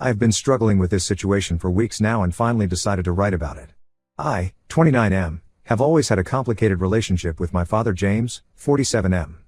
I have been struggling with this situation for weeks now and finally decided to write about it. I, 29M, have always had a complicated relationship with my father James, 47M.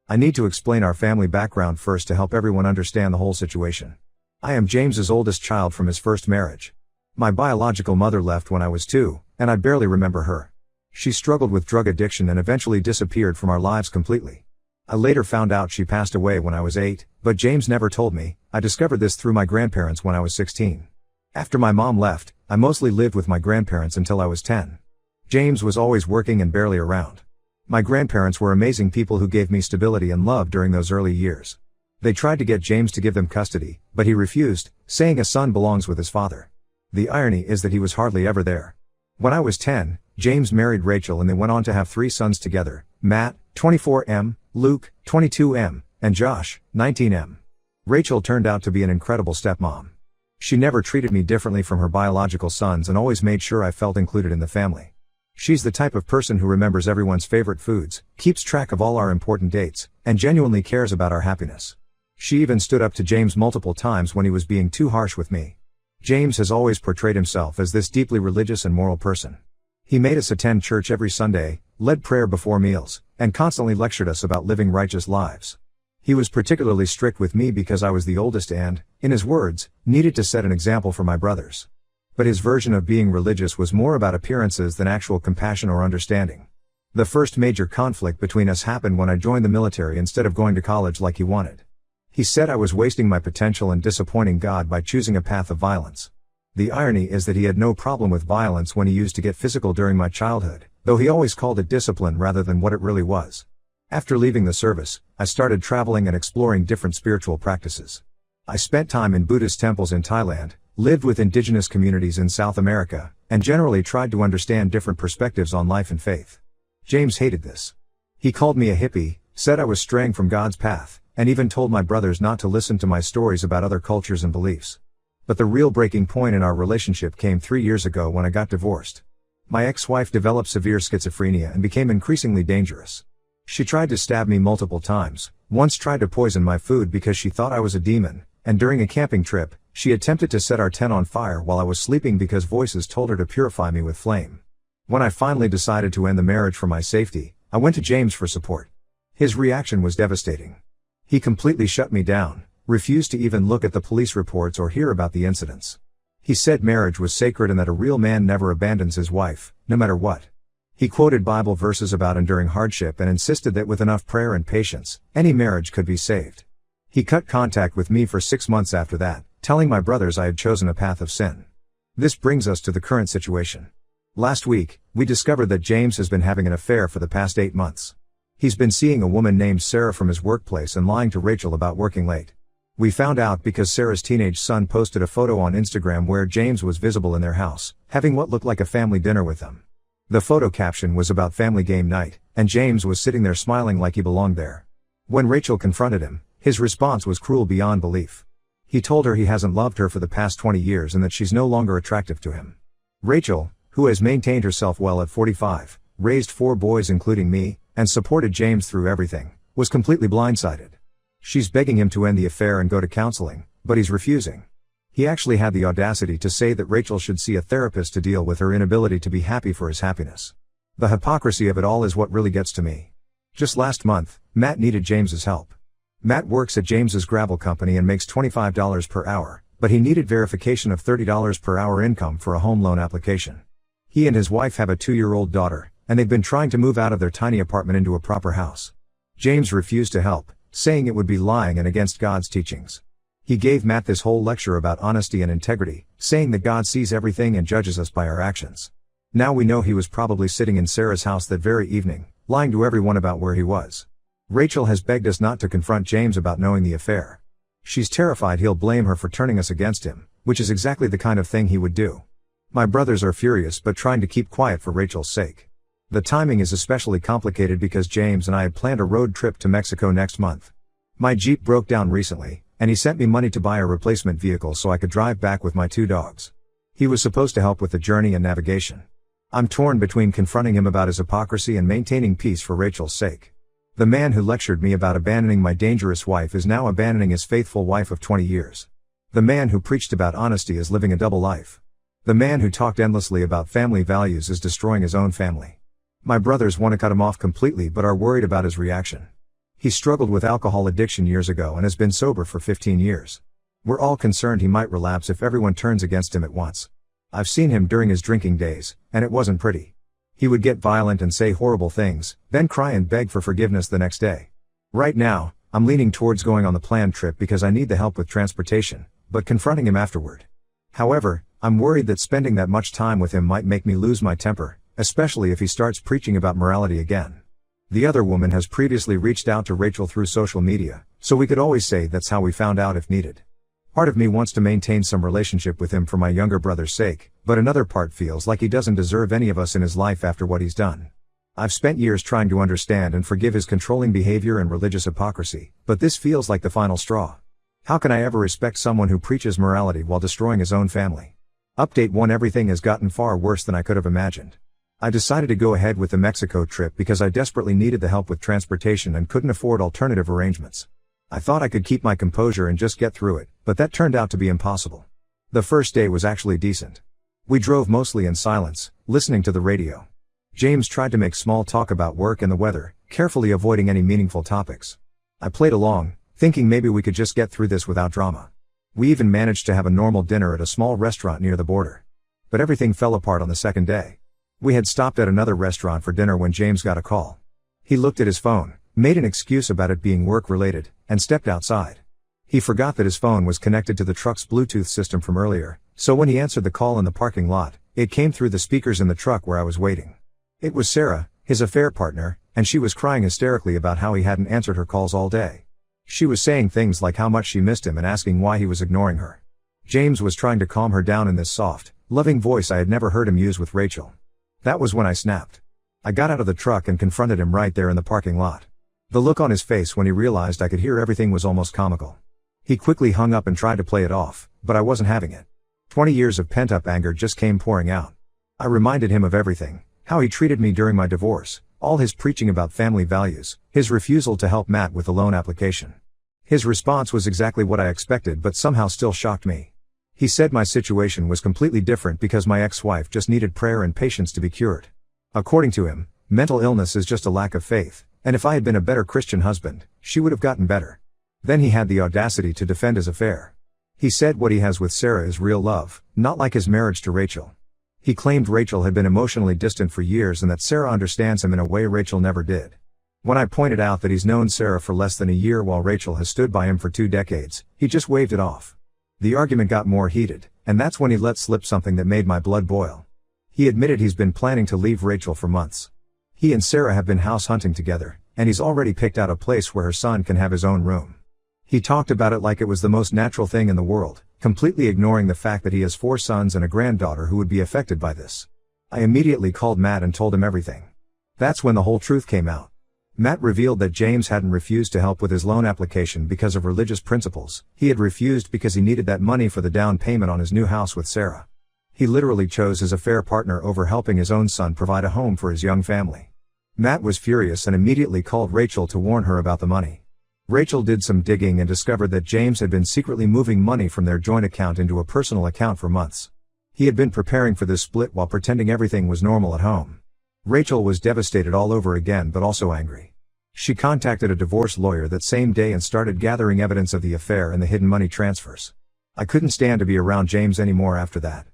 I need to explain our family background first to help everyone understand the whole situation. I am James's oldest child from his first marriage. My biological mother left when I was 2, and I barely remember her. She struggled with drug addiction and eventually disappeared from our lives completely. I later found out she passed away when I was 8, but James never told me. I discovered this through my grandparents when I was 16. After my mom left, I mostly lived with my grandparents until I was 10. James was always working and barely around. My grandparents were amazing people who gave me stability and love during those early years. They tried to get James to give them custody, but he refused, saying a son belongs with his father. The irony is that he was hardly ever there. When I was 10, James married Rachel and they went on to have 3 sons together, Matt, 24M, Luke, 22M, and Josh, 19M. Rachel turned out to be an incredible stepmom. She never treated me differently from her biological sons and always made sure I felt included in the family. She's the type of person who remembers everyone's favorite foods, keeps track of all our important dates, and genuinely cares about our happiness. She even stood up to James multiple times when he was being too harsh with me. James has always portrayed himself as this deeply religious and moral person. He made us attend church every Sunday, led prayer before meals, and constantly lectured us about living righteous lives. He was particularly strict with me because I was the oldest and, in his words, needed to set an example for my brothers. But his version of being religious was more about appearances than actual compassion or understanding. The first major conflict between us happened when I joined the military instead of going to college like he wanted. He said I was wasting my potential and disappointing God by choosing a path of violence. The irony is that he had no problem with violence when he used to get physical during my childhood, though he always called it discipline rather than what it really was. After leaving the service, I started traveling and exploring different spiritual practices. I spent time in Buddhist temples in Thailand, lived with indigenous communities in South America, and generally tried to understand different perspectives on life and faith. James hated this. He called me a hippie, said I was straying from God's path, and even told my brothers not to listen to my stories about other cultures and beliefs. But the real breaking point in our relationship came 3 years ago when I got divorced. My ex-wife developed severe schizophrenia and became increasingly dangerous. She tried to stab me multiple times, once tried to poison my food because she thought I was a demon, and during a camping trip, she attempted to set our tent on fire while I was sleeping because voices told her to purify me with flame. When I finally decided to end the marriage for my safety, I went to James for support. His reaction was devastating. He completely shut me down, refused to even look at the police reports or hear about the incidents. He said marriage was sacred and that a real man never abandons his wife, no matter what. He quoted Bible verses about enduring hardship and insisted that with enough prayer and patience, any marriage could be saved. He cut contact with me for 6 months after that, telling my brothers I had chosen a path of sin. This brings us to the current situation. Last week, we discovered that James has been having an affair for the past 8 months. He's been seeing a woman named Sarah from his workplace and lying to Rachel about working late. We found out because Sarah's teenage son posted a photo on Instagram where James was visible in their house, having what looked like a family dinner with them. The photo caption was about family game night, and James was sitting there smiling like he belonged there. When Rachel confronted him, his response was cruel beyond belief. He told her he hasn't loved her for the past 20 years and that she's no longer attractive to him. Rachel, who has maintained herself well at 45, raised 4 boys including me, and supported James through everything, was completely blindsided. She's begging him to end the affair and go to counseling, but he's refusing. He actually had the audacity to say that Rachel should see a therapist to deal with her inability to be happy for his happiness. The hypocrisy of it all is what really gets to me. Just last month, Matt needed James's help. Matt works at James's gravel company and makes $25 per hour, but he needed verification of $30 per hour income for a home loan application. He and his wife have a 2-year-old daughter, and they've been trying to move out of their tiny apartment into a proper house. James refused to help, saying it would be lying and against God's teachings. He gave Matt this whole lecture about honesty and integrity, saying that God sees everything and judges us by our actions. Now we know he was probably sitting in Sarah's house that very evening, lying to everyone about where he was. Rachel has begged us not to confront James about knowing the affair. She's terrified he'll blame her for turning us against him, which is exactly the kind of thing he would do. My brothers are furious but trying to keep quiet for Rachel's sake. The timing is especially complicated because James and I had planned a road trip to Mexico next month. My Jeep broke down recently, and he sent me money to buy a replacement vehicle so I could drive back with my 2 dogs. He was supposed to help with the journey and navigation. I'm torn between confronting him about his hypocrisy and maintaining peace for Rachel's sake. The man who lectured me about abandoning my dangerous wife is now abandoning his faithful wife of 20 years. The man who preached about honesty is living a double life. The man who talked endlessly about family values is destroying his own family. My brothers want to cut him off completely but are worried about his reaction. He struggled with alcohol addiction years ago and has been sober for 15 years. We're all concerned he might relapse if everyone turns against him at once. I've seen him during his drinking days, and it wasn't pretty. He would get violent and say horrible things, then cry and beg for forgiveness the next day. Right now, I'm leaning towards going on the planned trip because I need the help with transportation, but confronting him afterward. However, I'm worried that spending that much time with him might make me lose my temper, especially if he starts preaching about morality again. The other woman has previously reached out to Rachel through social media, so we could always say that's how we found out if needed. Part of me wants to maintain some relationship with him for my younger brother's sake, but another part feels like he doesn't deserve any of us in his life after what he's done. I've spent years trying to understand and forgive his controlling behavior and religious hypocrisy, but this feels like the final straw. How can I ever respect someone who preaches morality while destroying his own family? Update 1: Everything has gotten far worse than I could have imagined. I decided to go ahead with the Mexico trip because I desperately needed the help with transportation and couldn't afford alternative arrangements. I thought I could keep my composure and just get through it, but that turned out to be impossible. The first day was actually decent. We drove mostly in silence, listening to the radio. James tried to make small talk about work and the weather, carefully avoiding any meaningful topics. I played along, thinking maybe we could just get through this without drama. We even managed to have a normal dinner at a small restaurant near the border. But everything fell apart on the second day. We had stopped at another restaurant for dinner when James got a call. He looked at his phone, made an excuse about it being work-related, and stepped outside. He forgot that his phone was connected to the truck's Bluetooth system from earlier, so when he answered the call in the parking lot, it came through the speakers in the truck where I was waiting. It was Sarah, his affair partner, and she was crying hysterically about how he hadn't answered her calls all day. She was saying things like how much she missed him and asking why he was ignoring her. James was trying to calm her down in this soft, loving voice I had never heard him use with Rachel. That was when I snapped. I got out of the truck and confronted him right there in the parking lot. The look on his face when he realized I could hear everything was almost comical. He quickly hung up and tried to play it off, but I wasn't having it. 20 years of pent-up anger just came pouring out. I reminded him of everything, how he treated me during my divorce, all his preaching about family values, his refusal to help Matt with the loan application. His response was exactly what I expected but somehow still shocked me. He said my situation was completely different because my ex-wife just needed prayer and patience to be cured. According to him, mental illness is just a lack of faith, and if I had been a better Christian husband, she would have gotten better. Then he had the audacity to defend his affair. He said what he has with Sarah is real love, not like his marriage to Rachel. He claimed Rachel had been emotionally distant for years and that Sarah understands him in a way Rachel never did. When I pointed out that he's known Sarah for less than a year while Rachel has stood by him for 2 decades, he just waved it off. The argument got more heated, and that's when he let slip something that made my blood boil. He admitted he's been planning to leave Rachel for months. He and Sarah have been house hunting together, and he's already picked out a place where her son can have his own room. He talked about it like it was the most natural thing in the world, completely ignoring the fact that he has 4 sons and a granddaughter who would be affected by this. I immediately called Matt and told him everything. That's when the whole truth came out. Matt revealed that James hadn't refused to help with his loan application because of religious principles. He had refused because he needed that money for the down payment on his new house with Sarah. He literally chose his affair partner over helping his own son provide a home for his young family. Matt was furious and immediately called Rachel to warn her about the money. Rachel did some digging and discovered that James had been secretly moving money from their joint account into a personal account for months. He had been preparing for this split while pretending everything was normal at home. Rachel was devastated all over again but also angry. She contacted a divorce lawyer that same day and started gathering evidence of the affair and the hidden money transfers. I couldn't stand to be around James anymore after that.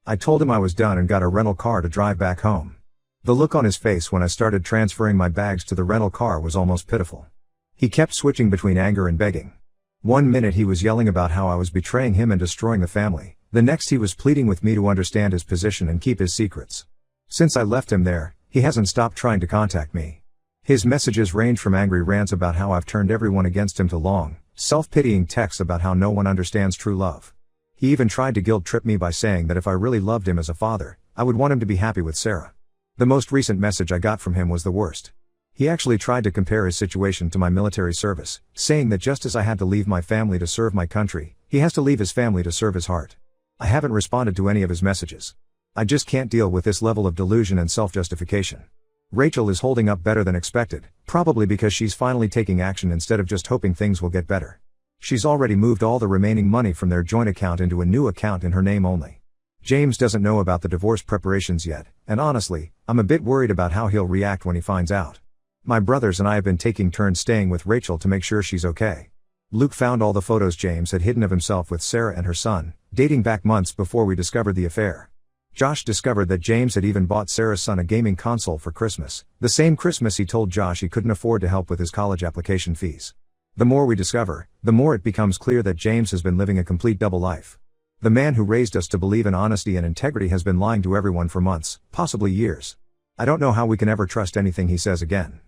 I told him I was done and got a rental car to drive back home. The look on his face when I started transferring my bags to the rental car was almost pitiful. He kept switching between anger and begging. One minute he was yelling about how I was betraying him and destroying the family, the next he was pleading with me to understand his position and keep his secrets. Since I left him there, he hasn't stopped trying to contact me. His messages range from angry rants about how I've turned everyone against him to long, self-pitying texts about how no one understands true love. He even tried to guilt-trip me by saying that if I really loved him as a father, I would want him to be happy with Sarah. The most recent message I got from him was the worst. He actually tried to compare his situation to my military service, saying that just as I had to leave my family to serve my country, he has to leave his family to serve his heart. I haven't responded to any of his messages. I just can't deal with this level of delusion and self-justification. Rachel is holding up better than expected, probably because she's finally taking action instead of just hoping things will get better. She's already moved all the remaining money from their joint account into a new account in her name only. James doesn't know about the divorce preparations yet, and honestly, I'm a bit worried about how he'll react when he finds out. My brothers and I have been taking turns staying with Rachel to make sure she's okay. Luke found all the photos James had hidden of himself with Sarah and her son, dating back months before we discovered the affair. Josh discovered that James had even bought Sarah's son a gaming console for Christmas, the same Christmas he told Josh he couldn't afford to help with his college application fees. The more we discover, the more it becomes clear that James has been living a complete double life. The man who raised us to believe in honesty and integrity has been lying to everyone for months, possibly years. I don't know how we can ever trust anything he says again.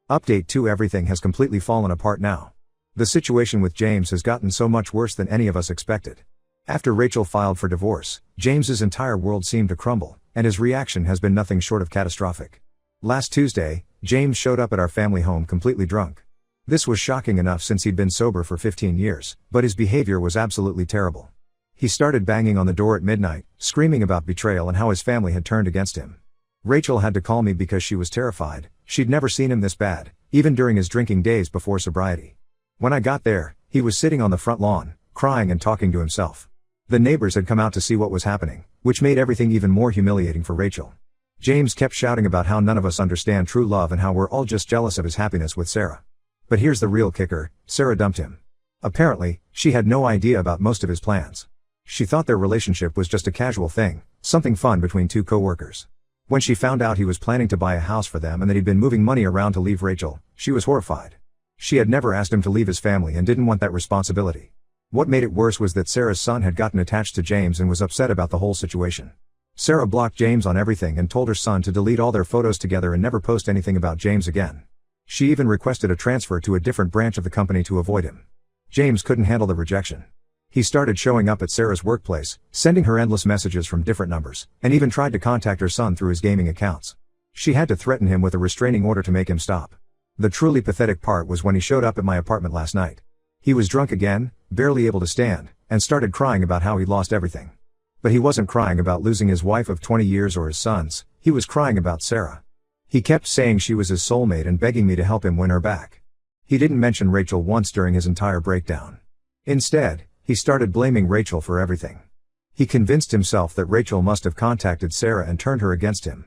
Update 2: Everything has completely fallen apart now. The situation with James has gotten so much worse than any of us expected. After Rachel filed for divorce, James's entire world seemed to crumble, and his reaction has been nothing short of catastrophic. Last Tuesday, James showed up at our family home completely drunk. This was shocking enough since he'd been sober for 15 years, but his behavior was absolutely terrible. He started banging on the door at midnight, screaming about betrayal and how his family had turned against him. Rachel had to call me because she was terrified. She'd never seen him this bad, even during his drinking days before sobriety. When I got there, he was sitting on the front lawn, crying and talking to himself. The neighbors had come out to see what was happening, which made everything even more humiliating for Rachel. James kept shouting about how none of us understand true love and how we're all just jealous of his happiness with Sarah. But here's the real kicker: Sarah dumped him. Apparently, she had no idea about most of his plans. She thought their relationship was just a casual thing, something fun between two co-workers. When she found out he was planning to buy a house for them and that he'd been moving money around to leave Rachel, she was horrified. She had never asked him to leave his family and didn't want that responsibility. What made it worse was that Sarah's son had gotten attached to James and was upset about the whole situation. Sarah blocked James on everything and told her son to delete all their photos together and never post anything about James again. She even requested a transfer to a different branch of the company to avoid him. James couldn't handle the rejection. He started showing up at Sarah's workplace, sending her endless messages from different numbers, and even tried to contact her son through his gaming accounts. She had to threaten him with a restraining order to make him stop. The truly pathetic part was when he showed up at my apartment last night. He was drunk again, barely able to stand, and started crying about how he'd lost everything. But he wasn't crying about losing his wife of 20 years or his sons, he was crying about Sarah. He kept saying she was his soulmate and begging me to help him win her back. He didn't mention Rachel once during his entire breakdown. Instead, he started blaming Rachel for everything. He convinced himself that Rachel must have contacted Sarah and turned her against him.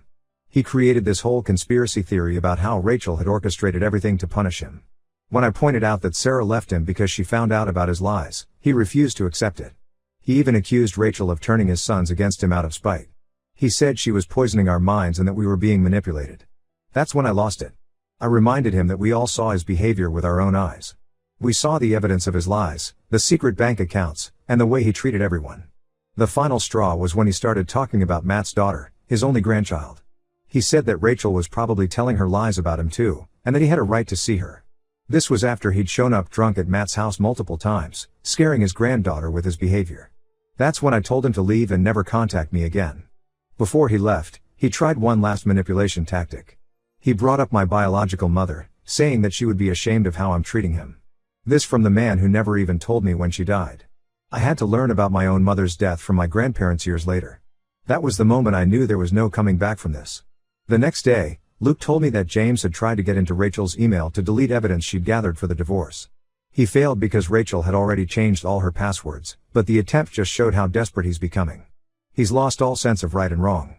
He created this whole conspiracy theory about how Rachel had orchestrated everything to punish him. When I pointed out that Sarah left him because she found out about his lies, he refused to accept it. He even accused Rachel of turning his sons against him out of spite. He said she was poisoning our minds and that we were being manipulated. That's when I lost it. I reminded him that we all saw his behavior with our own eyes. We saw the evidence of his lies, the secret bank accounts, and the way he treated everyone. The final straw was when he started talking about Matt's daughter, his only grandchild. He said that Rachel was probably telling her lies about him too, and that he had a right to see her. This was after he'd shown up drunk at Matt's house multiple times, scaring his granddaughter with his behavior. That's when I told him to leave and never contact me again. Before he left, he tried one last manipulation tactic. He brought up my biological mother, saying that she would be ashamed of how I'm treating him. This from the man who never even told me when she died. I had to learn about my own mother's death from my grandparents years later. That was the moment I knew there was no coming back from this. The next day, Luke told me that James had tried to get into Rachel's email to delete evidence she'd gathered for the divorce. He failed because Rachel had already changed all her passwords, but the attempt just showed how desperate he's becoming. He's lost all sense of right and wrong.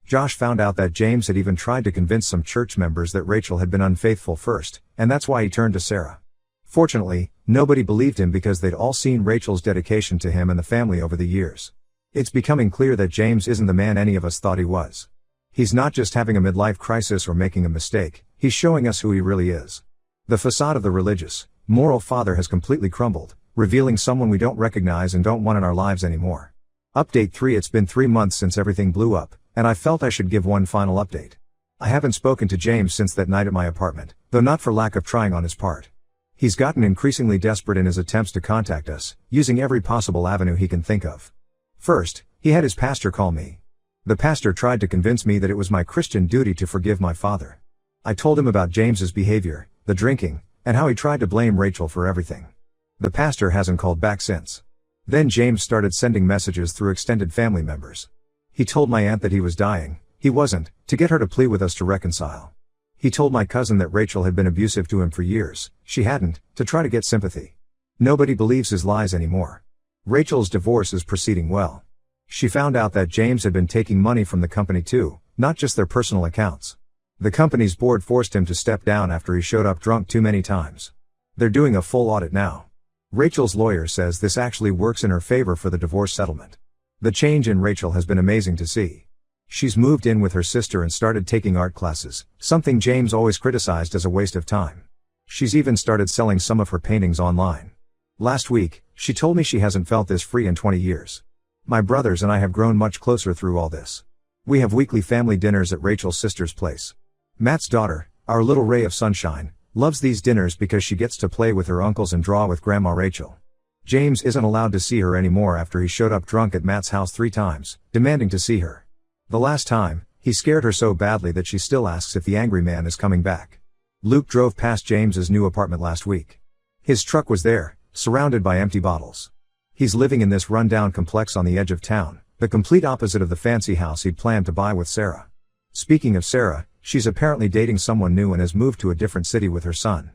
Josh found out that James had even tried to convince some church members that Rachel had been unfaithful first, and that's why he turned to Sarah. Fortunately, nobody believed him because they'd all seen Rachel's dedication to him and the family over the years. It's becoming clear that James isn't the man any of us thought he was. He's not just having a midlife crisis or making a mistake, he's showing us who he really is. The facade of the religious, moral father has completely crumbled, revealing someone we don't recognize and don't want in our lives anymore. Update 3: It's been 3 months since everything blew up, and I felt I should give one final update. I haven't spoken to James since that night at my apartment, though not for lack of trying on his part. He's gotten increasingly desperate in his attempts to contact us, using every possible avenue he can think of. First, he had his pastor call me. The pastor tried to convince me that it was my Christian duty to forgive my father. I told him about James's behavior, the drinking, and how he tried to blame Rachel for everything. The pastor hasn't called back since. Then James started sending messages through extended family members. He told my aunt that he was dying, he wasn't, to get her to plead with us to reconcile. He told my cousin that Rachel had been abusive to him for years, she hadn't, to try to get sympathy. Nobody believes his lies anymore. Rachel's divorce is proceeding well. She found out that James had been taking money from the company too, not just their personal accounts. The company's board forced him to step down after he showed up drunk too many times. They're doing a full audit now. Rachel's lawyer says this actually works in her favor for the divorce settlement. The change in Rachel has been amazing to see. She's moved in with her sister and started taking art classes, something James always criticized as a waste of time. She's even started selling some of her paintings online. Last week, she told me she hasn't felt this free in 20 years. My brothers and I have grown much closer through all this. We have weekly family dinners at Rachel's sister's place. Matt's daughter, our little ray of sunshine, loves these dinners because she gets to play with her uncles and draw with Grandma Rachel. James isn't allowed to see her anymore after he showed up drunk at Matt's house 3 times, demanding to see her. The last time, he scared her so badly that she still asks if the angry man is coming back. Luke drove past James's new apartment last week. His truck was there, surrounded by empty bottles. He's living in this rundown complex on the edge of town, the complete opposite of the fancy house he'd planned to buy with Sarah. Speaking of Sarah, she's apparently dating someone new and has moved to a different city with her son.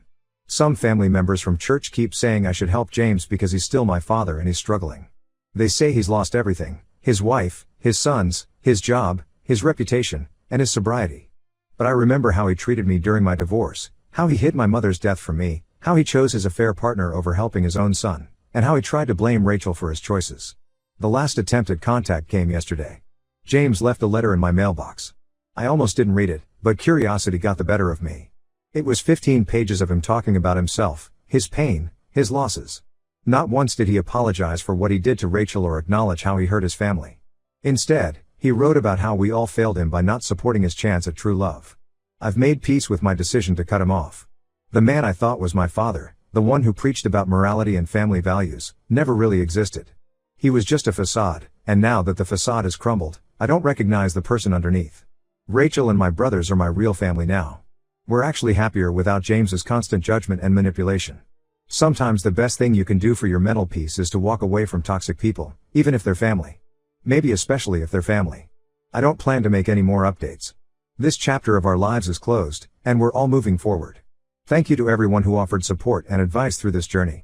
Some family members from church keep saying I should help James because he's still my father and he's struggling. They say he's lost everything: his wife, his sons, his job, his reputation, and his sobriety. But I remember how he treated me during my divorce, how he hid my mother's death from me, how he chose his affair partner over helping his own son, and how he tried to blame Rachel for his choices. The last attempt at contact came yesterday. James left a letter in my mailbox. I almost didn't read it, but curiosity got the better of me. It was 15 pages of him talking about himself, his pain, his losses. Not once did he apologize for what he did to Rachel or acknowledge how he hurt his family. Instead, he wrote about how we all failed him by not supporting his chance at true love. I've made peace with my decision to cut him off. The man I thought was my father, the one who preached about morality and family values, never really existed. He was just a facade, and now that the facade has crumbled, I don't recognize the person underneath. Rachel and my brothers are my real family now. We're actually happier without James's constant judgment and manipulation. Sometimes the best thing you can do for your mental peace is to walk away from toxic people, even if they're family. Maybe especially if they're family. I don't plan to make any more updates. This chapter of our lives is closed, and we're all moving forward. Thank you to everyone who offered support and advice through this journey.